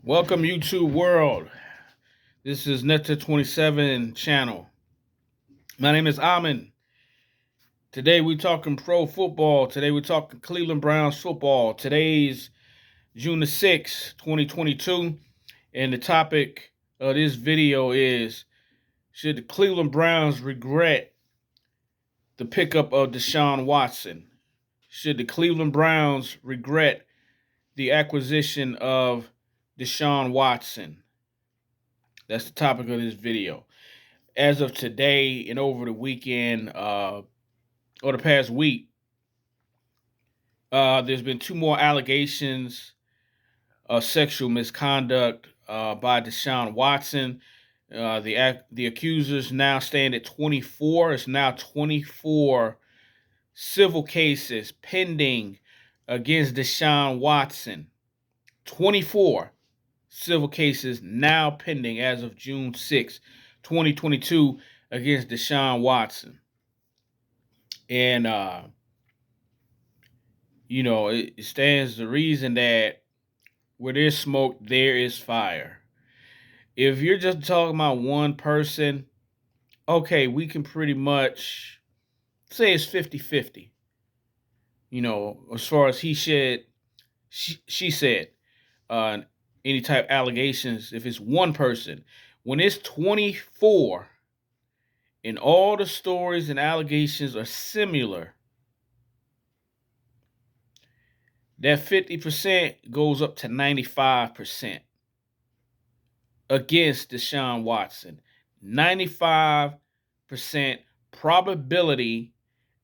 Welcome YouTube world. This is Netta27 channel. My name is Amin. Today we're talking pro football. Today we're talking Cleveland Browns football. Today's June the 6th, 2022. And the topic of this video is, should the Cleveland Browns regret the pickup of Deshaun Watson? Should the Cleveland Browns regret the acquisition of Deshaun Watson? That's the topic of this video. As of today and over the weekend, or the past week, there's been two more allegations of sexual misconduct by Deshaun Watson. The accusers now stand at 24. It's now 24 civil cases pending against Deshaun Watson. 24 civil cases now pending as of June 6, 2022 against Deshaun Watson. And, it stands to reason that where there's smoke, there is fire. If you're just talking about one person, okay, we can pretty much say it's 50-50. As far as she said, any type of allegations, if it's one person. When it's 24 and all the stories and allegations are similar, that 50% goes up to 95% against Deshaun Watson. 95% probability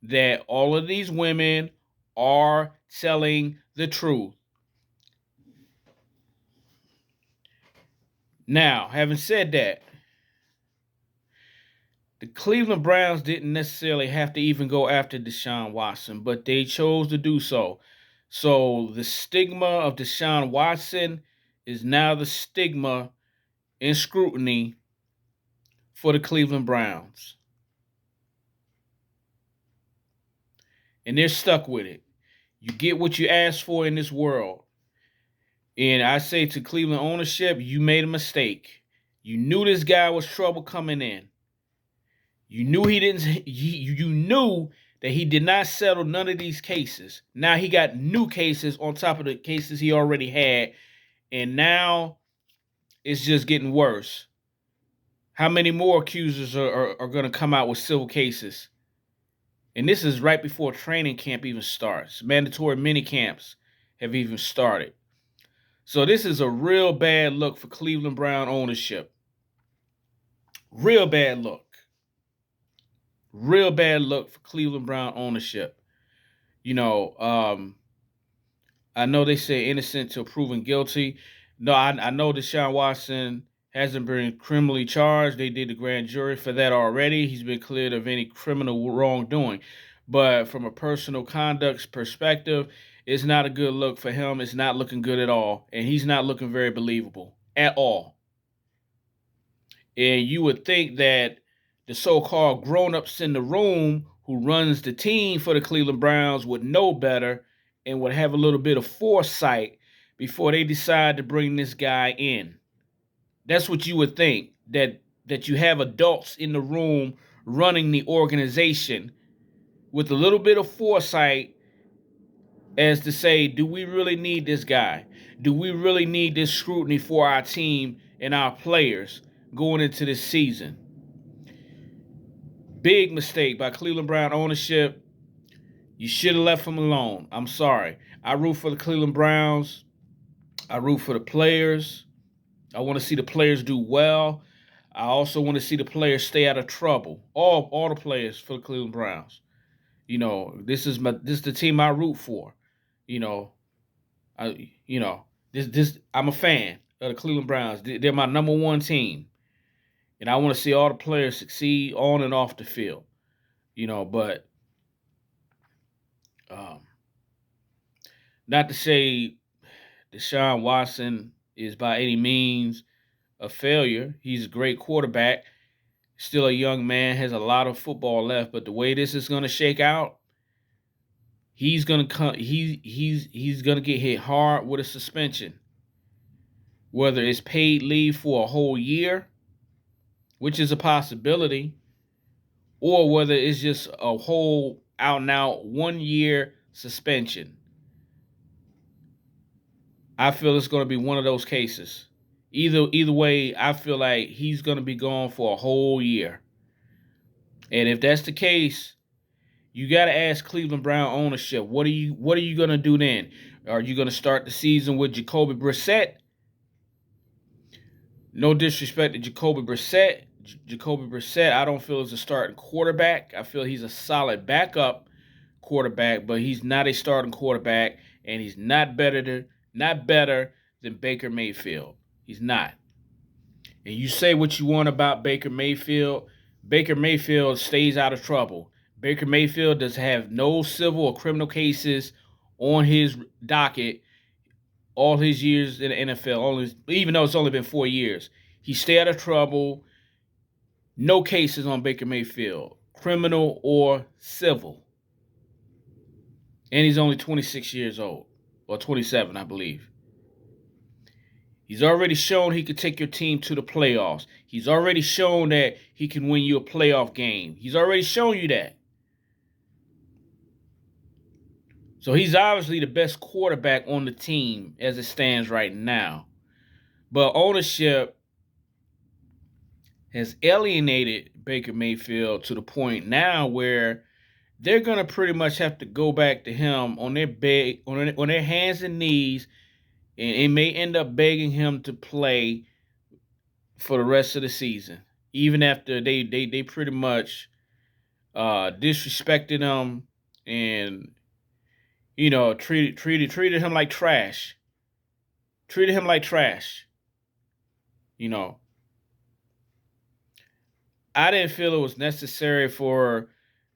that all of these women are telling the truth. Now, having said that, the Cleveland Browns didn't necessarily have to even go after Deshaun Watson, but they chose to do so. So the stigma of Deshaun Watson is now the stigma and scrutiny for the Cleveland Browns. And they're stuck with it. You get what you ask for in this world. And I say to Cleveland ownership, you made a mistake. You knew this guy was trouble coming in. You knew you knew that he did not settle none of these cases. Now he got new cases on top of the cases he already had. And now it's just getting worse. How many more accusers are going to come out with civil cases? And this is right before training camp even starts. Mandatory mini camps have even started. So this is a real bad look for Cleveland Brown ownership. Real bad look. Real bad look for Cleveland Brown ownership. I know they say innocent till proven guilty. No, I know Deshaun Watson hasn't been criminally charged. They did the grand jury for that already. He's been cleared of any criminal wrongdoing. But from a personal conduct perspective, it's not a good look for him. It's not looking good at all. And he's not looking very believable at all. And you would think that the so-called grown-ups in the room who runs the team for the Cleveland Browns would know better and would have a little bit of foresight before they decide to bring this guy in. That's what you would think, that you have adults in the room running the organization with a little bit of foresight as to say, do we really need this guy? Do we really need this scrutiny for our team and our players going into this season? Big mistake by Cleveland Brown ownership. You should have left him alone. I'm sorry. I root for the Cleveland Browns. I root for the players. I want to see the players do well. I also want to see the players stay out of trouble. All the players for the Cleveland Browns. This is the team I root for. I'm a fan of the Cleveland Browns. They're my number one team. And I want to see all the players succeed on and off the field. But not to say Deshaun Watson is by any means a failure. He's a great quarterback. Still a young man, has a lot of football left. But the way this is going to shake out, he's going to come. He's going to get hit hard with a suspension. whether it's paid leave for a whole year, which is a possibility, or whether it's just a whole out and out 1 year suspension. I feel it's going to be one of those cases. Either way, I feel like he's going to be gone for a whole year. And if that's the case, you got to ask Cleveland Brown ownership. What are you going to do then? Are you going to start the season with Jacoby Brissett? No disrespect to Jacoby Brissett. Jacoby Brissett, I don't feel is a starting quarterback. I feel he's a solid backup quarterback, but he's not a starting quarterback, and he's not better than Baker Mayfield. He's not. And you say what you want about Baker Mayfield. Baker Mayfield stays out of trouble. Baker Mayfield does have no civil or criminal cases on his docket all his years in the NFL, even though it's only been 4 years. He stayed out of trouble. No cases on Baker Mayfield, criminal or civil. And he's only 26 years old, or 27, I believe. He's already shown he could take your team to the playoffs. He's already shown that he can win you a playoff game. He's already shown you that. So he's obviously the best quarterback on the team as it stands right now. But ownership has alienated Baker Mayfield to the point now where they're going to pretty much have to go back to him on their hands and knees, and it may end up begging him to play for the rest of the season, even after they pretty much disrespected him and treated him like trash. Treated him like trash. I didn't feel it was necessary for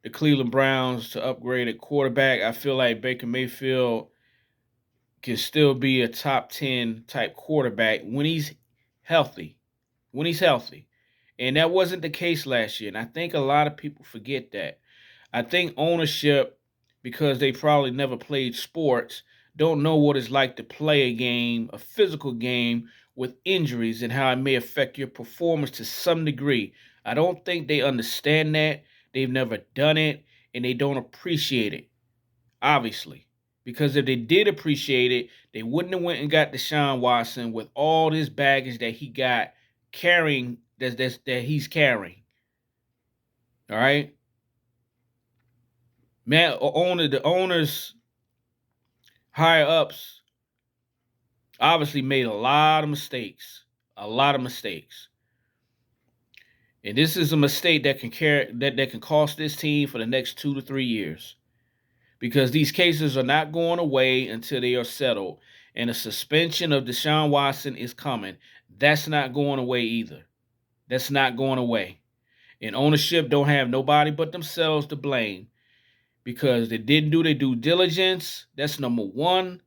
the Cleveland Browns to upgrade at quarterback. I feel like Baker Mayfield can still be a top 10 type quarterback when he's healthy. When he's healthy. And that wasn't the case last year. And I think a lot of people forget that. I think ownership, because they probably never played sports, don't know what it's like to play a game, a physical game, with injuries and how it may affect your performance to some degree. I don't think they understand that. They've never done it, and they don't appreciate it, obviously. Because if they did appreciate it, they wouldn't have went and got Deshaun Watson with all this baggage that he got carrying, that he's carrying. All right? Man, the owners, higher ups, obviously made a lot of mistakes. A lot of mistakes. And this is a mistake that can cost this team for the next 2 to 3 years. Because these cases are not going away until they are settled. And a suspension of Deshaun Watson is coming. That's not going away either. That's not going away. And ownership don't have nobody but themselves to blame. Because they didn't do their due diligence. That's number one.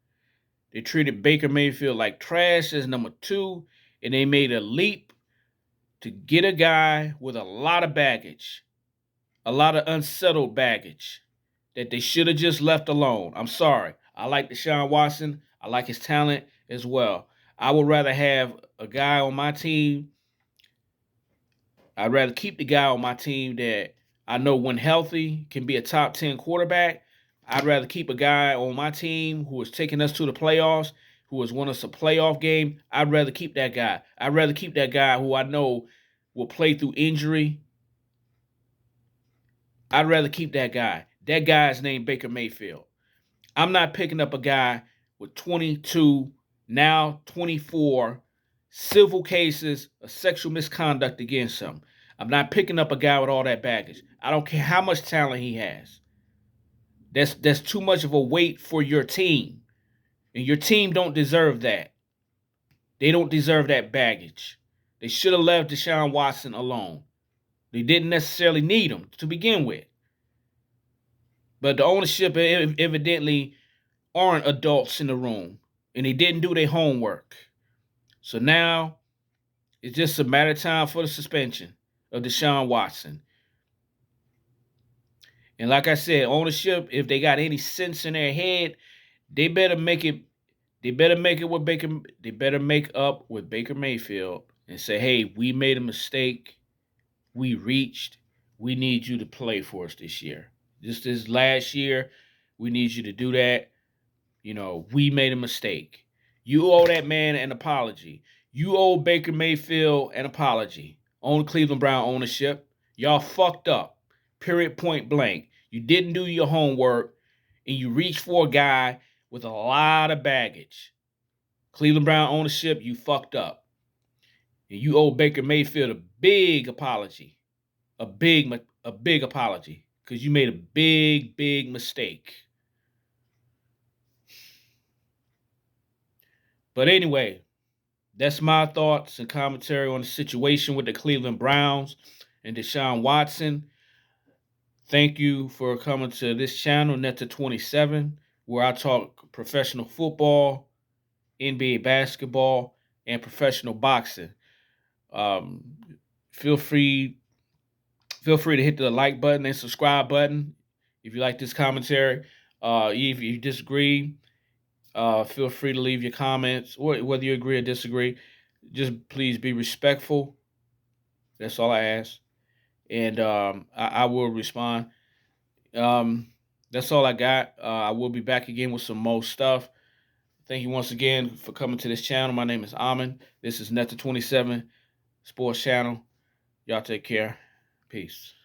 They treated Baker Mayfield like trash. That's number two. And they made a leap to get a guy with a lot of baggage. A lot of unsettled baggage that they should have just left alone. I'm sorry. I like Deshaun Watson. I like his talent as well. I would rather have a guy on my team. I'd rather keep the guy on my team that I know when healthy can be a top 10 quarterback. I'd rather keep a guy on my team who is taking us to the playoffs, who has won us a playoff game. I'd rather keep that guy. I'd rather keep that guy who I know will play through injury. I'd rather keep that guy. That guy is named Baker Mayfield. I'm not picking up a guy with 22, now 24 civil cases of sexual misconduct against him. I'm not picking up a guy with all that baggage. I don't care how much talent he has. That's too much of a weight for your team. And your team don't deserve that. They don't deserve that baggage. They should have left Deshaun Watson alone. They didn't necessarily need him to begin with. But the ownership evidently aren't adults in the room. And they didn't do their homework. So now it's just a matter of time for the suspension of Deshaun Watson. And like I said, ownership, if they got any sense in their head, they better make it They better make it with Baker. They better make up with Baker Mayfield and say, "Hey, we made a mistake. We reached. We need you to play for us this year. Just this last year, we need you to do that. We made a mistake. You owe that man an apology. You owe Baker Mayfield an apology on Cleveland Brown ownership. Y'all fucked up. Period, point blank. You didn't do your homework, and you reached for a guy with a lot of baggage. Cleveland Brown ownership, you fucked up. And you owe Baker Mayfield a big apology. A big apology. Because you made a big mistake. But anyway, that's my thoughts and commentary on the situation with the Cleveland Browns and Deshaun Watson. Thank you for coming to this channel, Netta 27, where I talk professional football, NBA basketball, and professional boxing. Um, feel free to hit the like button and subscribe button if you like this commentary. If you disagree, feel free to leave your comments, or whether you agree or disagree. Just please be respectful. That's all I ask, and I will respond. Um, that's all I got. I will be back again with some more stuff. Thank you once again for coming to this channel. My name is Amin. This is Netta 27 Sports Channel. Y'all take care. Peace.